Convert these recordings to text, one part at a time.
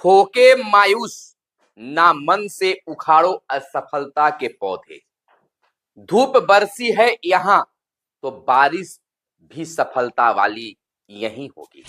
होके मायूस ना मन से उखाड़ो असफलता के पौधे। धूप बरसी है यहां तो बारिश भी सफलता वाली यहीं होगी।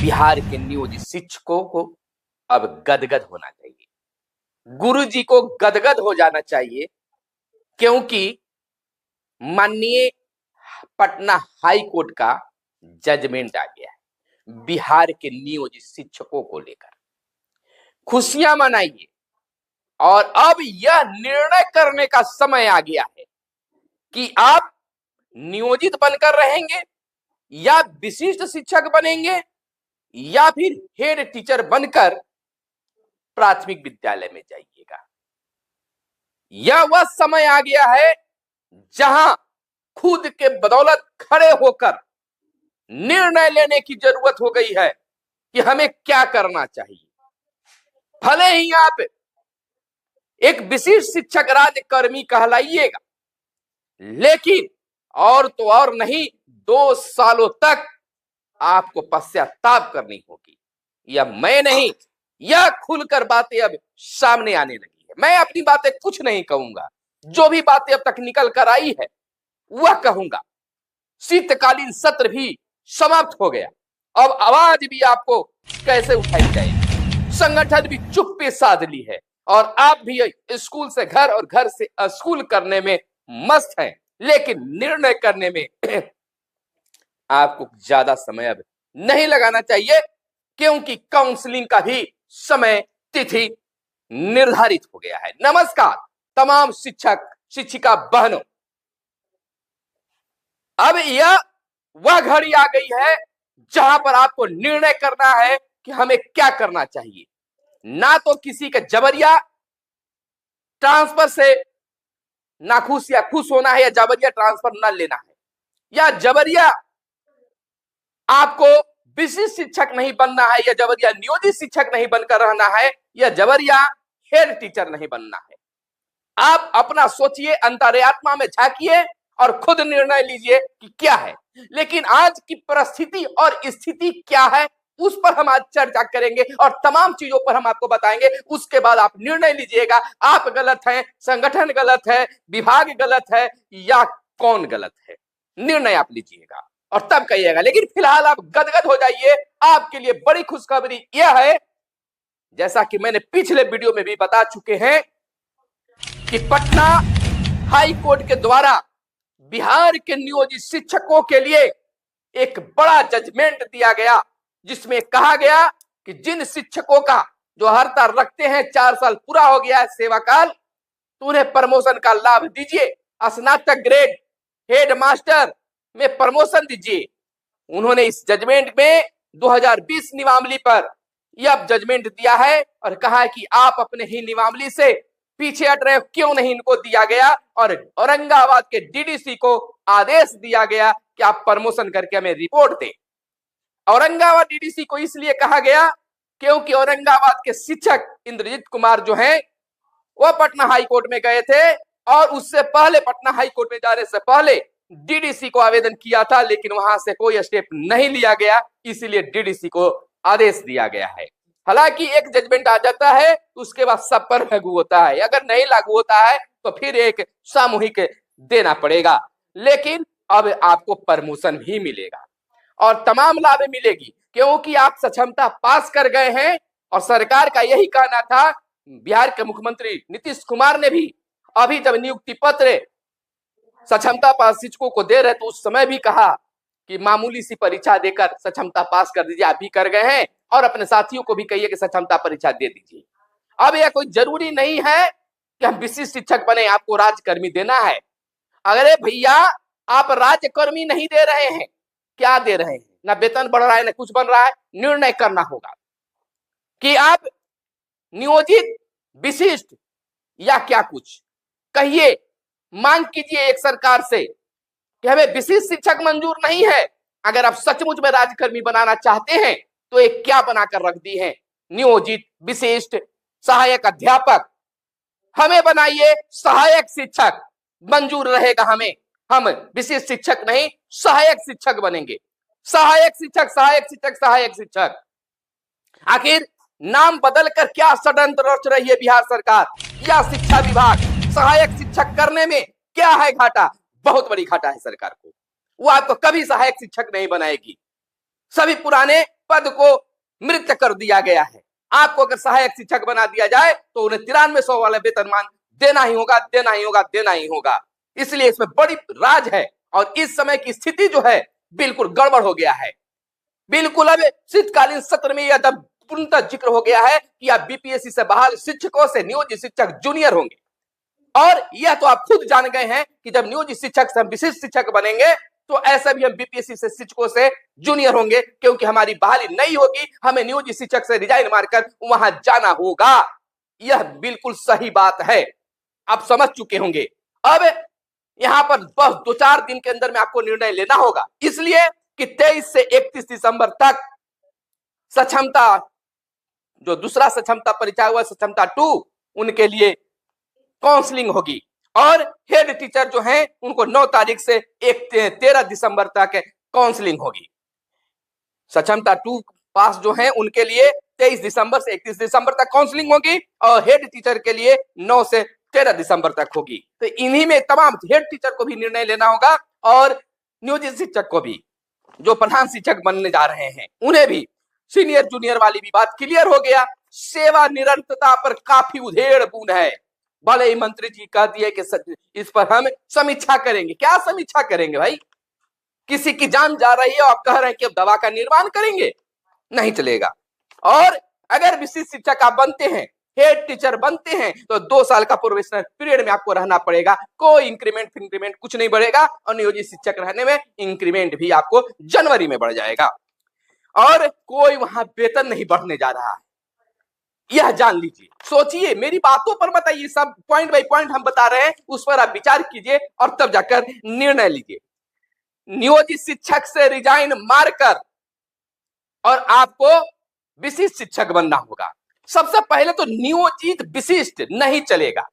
बिहार के नियोजित शिक्षकों को अब गदगद होना चाहिए, गुरुजी को गदगद हो जाना चाहिए, क्योंकि माननीय पटना हाई कोर्ट का जजमेंट आ गया है बिहार के नियोजित शिक्षकों को लेकर। खुशियां मनाइए और अब यह निर्णय करने का समय आ गया है कि आप नियोजित बनकर रहेंगे या विशिष्ट शिक्षक बनेंगे या फिर हेड टीचर बनकर प्राथमिक विद्यालय में जाइएगा। यह वह समय आ गया है जहां खुद के बदौलत खड़े होकर निर्णय लेने की जरूरत हो गई है कि हमें क्या करना चाहिए। भले ही आप एक विशिष्ट शिक्षक राज्यकर्मी कहलाइएगा, लेकिन और तो और नहीं 2 सालों तक आपको पश्चाताप करनी होगी। यह मैं नहीं, यह खुलकर बातें अब सामने आने लगी है। मैं अपनी बातें कुछ नहीं कहूंगा, जो भी बातें अब तक निकल कर आई है वह कहूंगा। शीतकालीन सत्र भी समाप्त हो गया, अब आवाज भी आपको कैसे उठाई जाएगी। संगठन भी चुप्पी साध ली है और आप भी स्कूल से घर और घर से स्कूल करने में मस्त हैं, लेकिन निर्णय करने में आपको ज्यादा समय अब नहीं लगाना चाहिए, क्योंकि काउंसलिंग का भी समय तिथि निर्धारित हो गया है। नमस्कार तमाम शिक्षक शिक्षिका बहनों, अब यह वह घड़ी आ गई है जहां पर आपको निर्णय करना है कि हमें क्या करना चाहिए। ना तो किसी के जबरिया ट्रांसफर से नाखुश या खुश होना है, या जबरिया ट्रांसफर ना लेना है, या जबरिया आपको विशिष्ट शिक्षक नहीं बनना है, या जबरिया नियोजित शिक्षक नहीं बनकर रहना है, या जबरिया हेड टीचर नहीं बनना है। आप अपना सोचिए, अंतरात्मा में झांकिए और खुद निर्णय लीजिए कि क्या है। लेकिन आज की परिस्थिति और स्थिति क्या है, उस पर हम आज चर्चा करेंगे और तमाम चीजों पर हम आपको बताएंगे। उसके बाद आप निर्णय लीजिएगा, आप गलत हैं, संगठन गलत है, विभाग गलत है, या कौन गलत है। निर्णय आप लीजिएगा और तब कहिएगा। लेकिन फिलहाल आप गदगद हो जाइए, आपके लिए बड़ी खुशखबरी यह है, जैसा कि मैंने पिछले वीडियो में भी बता चुके हैं, कि पटना हाई कोर्ट के द्वारा बिहार के नियोजित शिक्षकों के लिए एक बड़ा जजमेंट दिया गया, जिसमें कहा गया कि जिन शिक्षकों का जो हड़ताल रखते हैं 4 साल पूरा हो गया है सेवा काल, तो उन्हें प्रमोशन का लाभ दीजिए। स्नातक ग्रेड हेड मास्टर में प्रमोशन दीजिए। उन्होंने इस जजमेंट में 2020 नियमावली पर यह जजमेंट दिया है और कहा है कि आप अपने ही नियमावली से पीछे हट रहे हो, क्यों नहीं इनको दिया गया। और औरंगाबाद के डीडीसी को आदेश दिया गया कि आप प्रमोशन करके हमें रिपोर्ट दें। औरंगाबाद डीडीसी को इसलिए कहा गया क्योंकि औरंगाबाद के शिक्षक इंद्रजीत कुमार जो हैं, वह पटना हाई कोर्ट में गए थे और उससे पहले पटना हाई कोर्ट में जाने से पहले डीडीसी को आवेदन किया था, लेकिन वहां से कोई स्टेप नहीं लिया गया, इसीलिए डीडीसी को आदेश दिया गया है। हालांकि एक जजमेंट आ जाता है उसके बाद सब पर लागू होता है, अगर नहीं लागू होता है तो फिर एक सामूहिक देना पड़ेगा। लेकिन अब आपको प्रमोशन भी मिलेगा और तमाम लाभ मिलेगी, क्योंकि आप सक्षमता पास कर गए हैं। और सरकार का यही कहना था, बिहार के मुख्यमंत्री नीतीश कुमार ने भी अभी जब नियुक्ति पत्र सक्षमता पास शिक्षकों को दे रहे तो उस समय भी कहा कि मामूली सी परीक्षा देकर सक्षमता पास कर दीजिए। आप भी कर गए हैं और अपने साथियों को भी कहिए कि सक्षमता परीक्षा दे दीजिए। अब यह कोई जरूरी नहीं है कि हम विशिष्ट शिक्षक बने, आपको राज्यकर्मी देना है। अरे भैया, आप राज्यकर्मी नहीं दे रहे हैं, क्या दे रहे हैं? ना वेतन बढ़ रहा है, ना कुछ बन रहा है। निर्णय करना होगा कि आप नियोजित, विशिष्ट या क्या कुछ कहिए। मांग कीजिए एक सरकार से कि हमें विशिष्ट शिक्षक मंजूर नहीं है। अगर आप सचमुच में राज्यकर्मी बनाना चाहते हैं तो एक क्या बनाकर रख दी है, नियोजित, विशिष्ट, सहायक अध्यापक। हमें बनाइए सहायक शिक्षक, मंजूर रहेगा हमें। हम विशिष्ट शिक्षक नहीं, सहायक शिक्षक बनेंगे। सहायक शिक्षक, सहायक शिक्षक, सहायक शिक्षक। आखिर नाम बदलकर क्या षड्यंत्र रच रही है बिहार सरकार या शिक्षा विभाग। सहायक शिक्षक करने में क्या है घाटा? बहुत बड़ी घाटा है सरकार को। वो आपको कभी सहायक शिक्षक नहीं बनाएगी। सभी पुराने पद को मृत कर दिया गया है। आपको अगर सहायक शिक्षक बना दिया जाए तो उन्हें 9300 वाला वेतनमान देना ही होगा, देना ही होगा, देना ही होगा। इसलिए इसमें बड़ी राज है और इस समय की स्थिति जो है बिल्कुल गड़बड़ हो गया है। बिल्कुल अब शीतकालीन सत्र में यह पूर्णतः जिक्र हो गया है कि आप बीपीएससी से बहाल शिक्षकों से नियोजित शिक्षक जूनियर होंगे। और यह तो आप खुद जान गए हैं कि जब नियोजित शिक्षक से हम विशिष्ट शिक्षक बनेंगे तो ऐसा भी हम बीपीएससी से शिक्षकों से जूनियर होंगे, क्योंकि हमारी बहाली नहीं होगी, हमें नियोजित शिक्षक से रिजाइन मारकर वहां जाना होगा। यह बिल्कुल सही बात है, आप समझ चुके होंगे। अब यहां पर बस 2-4 दिन के अंदर में आपको निर्णय लेना होगा, इसलिए कि 23 से 31 दिसंबर तक सक्षमता, जो दूसरा सक्षमता परीक्षा हुआ सक्षमता 2, उनके लिए काउंसलिंग होगी और हेड टीचर जो हैं उनको 9 तारीख से 13 दिसंबर तक काउंसलिंग होगी। सक्षमता 2 पास जो हैं उनके लिए 23 दिसंबर से 31 दिसंबर तक काउंसलिंग होगी और हेड टीचर के लिए 9 से 13 दिसंबर तक होगी। तो इन्हीं में तमाम हेड टीचर को भी निर्णय लेना होगा और नियोजित शिक्षक को भी, जो प्रधान शिक्षक बनने जा रहे हैं उन्हें भी। सीनियर जूनियर वाली भी बात क्लियर हो गया। सेवा निरंतरता पर काफी उधेड़ बुन है। भले ही मंत्री जी कह दिए कि इस पर हम समीक्षा करेंगे। क्या समीक्षा करेंगे भाई? किसी की जान जा रही है और आप कह रहे हैं कि अब दवा का निर्माण करेंगे? नहीं चलेगा। और अगर विशिष्ट शिक्षक आप बनते हैं, हेड टीचर बनते हैं, तो 2 साल का प्रोबेशनल पीरियड में आपको रहना पड़ेगा। कोई इंक्रीमेंट कुछ नहीं बढ़ेगा और नियोजित शिक्षक रहने में इंक्रीमेंट भी आपको जनवरी में बढ़ जाएगा और कोई वहां वेतन नहीं बढ़ने जा रहा है। यह जान लीजिए, सोचिए, मेरी बातों पर बताइए, सब पॉइंट बाय पॉइंट हम बता रहे हैं, उस पर आप विचार कीजिए और तब जाकर निर्णय लीजिए। नियोजित शिक्षक से रिजाइन मारकर और आपको विशिष्ट शिक्षक बनना होगा। सबसे पहले तो नियोजित विशिष्ट नहीं चलेगा,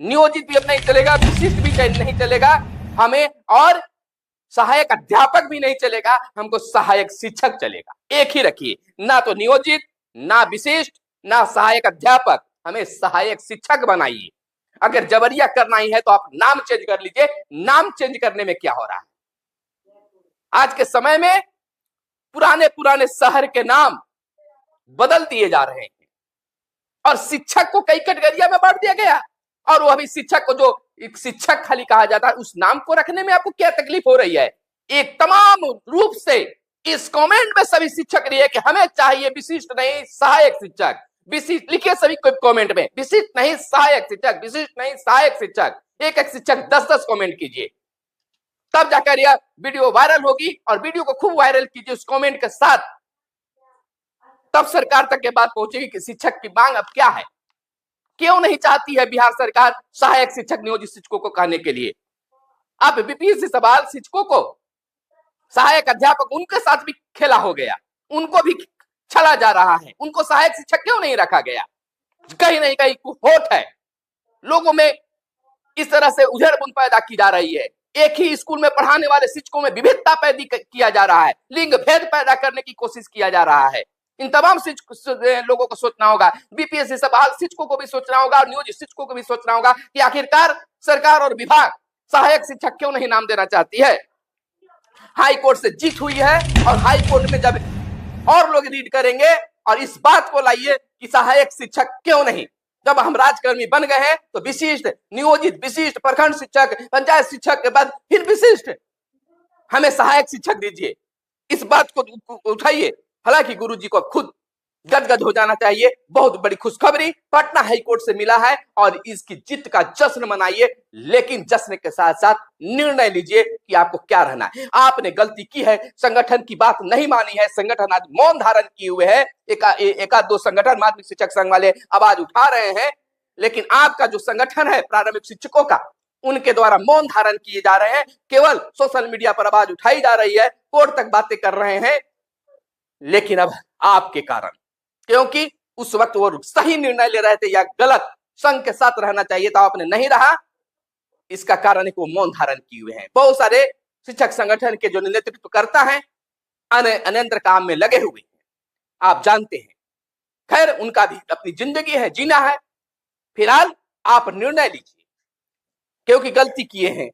नियोजित भी अब नहीं चलेगा, विशिष्ट भी नहीं चलेगा हमें, और सहायक अध्यापक भी नहीं चलेगा, हमको सहायक शिक्षक चलेगा। एक ही रखिए, ना तो नियोजित, ना विशिष्ट, ना सहायक अध्यापक, हमें सहायक शिक्षक बनाइए। अगर जबरिया करना ही है तो आप नाम चेंज कर लीजिए। नाम चेंज करने में क्या हो रहा है? आज के समय में पुराने पुराने शहर के नाम बदल दिए जा रहे हैं और शिक्षक को कई कैटेगरिया में बांट दिया गया। और वो अभी शिक्षक को, जो एक शिक्षक खाली कहा जाता है, उस नाम को रखने में आपको क्या तकलीफ हो रही है? एक तमाम रूप से इस कमेंट में सभी शिक्षक रही है कि हमें चाहिए विशिष्ट नहीं सहायक शिक्षक। विशिष्ट लिखिए सभी कमेंट में, विशिष्ट नहीं सहायक शिक्षक, विशिष्ट नहीं सहायक शिक्षक। एक एक शिक्षक 10-10 कमेंट कीजिए, तब जाकर यह वीडियो वायरल होगी। और वीडियो को खूब वायरल कीजिए उस कमेंट के साथ, तब सरकार तक ये बात पहुंचेगी कि शिक्षक की मांग अब क्या है। क्यों नहीं चाहती है बिहार सरकार सहायक शिक्षक नियोजित शिक्षकों को कहने के लिए? आप बीपीएससी सवाल शिक्षकों को, सहायक अध्यापक, उनके साथ भी खेला हो गया, उनको भी छला जा रहा है। उनको सहायक शिक्षक क्यों नहीं रखा गया? कहीं नहीं कहीं होठ है, लोगों में इस तरह से उधेड़बुन पैदा की जा रही है। एक ही स्कूल में पढ़ाने वाले शिक्षकों में विविधता पैदा किया जा रहा है, लिंग भेद पैदा करने की कोशिश किया जा रहा है। इन तमाम लोगों को सोचना होगा, बीपीएससी से बहाल शिक्षकों को भी सोचना होगा और नियोजित शिक्षकों को भी सोचना होगा कि आखिरकार सरकार और विभाग सहायक शिक्षक क्यों नहीं नाम देना चाहती है। हाई कोर्ट से जीत हुई है और हाई कोर्ट में जब और लोग रीड करेंगे और इस बात को लाइए कि सहायक शिक्षक क्यों नहीं। जब हम राजकर्मी बन गए हैं तो विशिष्ट, नियोजित, विशिष्ट, प्रखंड शिक्षक, पंचायत शिक्षक के बाद फिर विशिष्ट, हमें सहायक शिक्षक दीजिए। इस बात को उठाइए। हालांकि गुरुजी को खुद गदगद हो जाना चाहिए। बहुत बड़ी खुशखबरी पटना हाईकोर्ट से मिला है और इसकी जीत का जश्न मनाइए, लेकिन जश्न के साथ साथ निर्णय लीजिए कि आपको क्या रहना है। आपने गलती की है, संगठन की बात नहीं मानी है, संगठन आज मौन धारण किए हुए है। एकाध दो संगठन माध्यमिक शिक्षक संघ वाले आवाज उठा रहे हैं, लेकिन आपका जो संगठन है प्रारंभिक शिक्षकों का, उनके द्वारा मौन धारण किए जा रहे हैं। केवल सोशल मीडिया पर आवाज उठाई जा रही है, कोर्ट तक बातें कर रहे हैं, लेकिन अब आपके कारण, क्योंकि उस वक्त वो सही निर्णय ले रहे थे या गलत, संघ के साथ रहना चाहिए था, आपने नहीं रहा। इसका कारण है कि वो मौन धारण किए हुए हैं। बहुत सारे शिक्षक संगठन के जो नेतृत्व करता है अन्यंत्र काम में लगे हुए हैं, आप जानते हैं। खैर उनका भी अपनी जिंदगी है, जीना है। फिलहाल आप निर्णय लीजिए, क्योंकि गलती किए हैं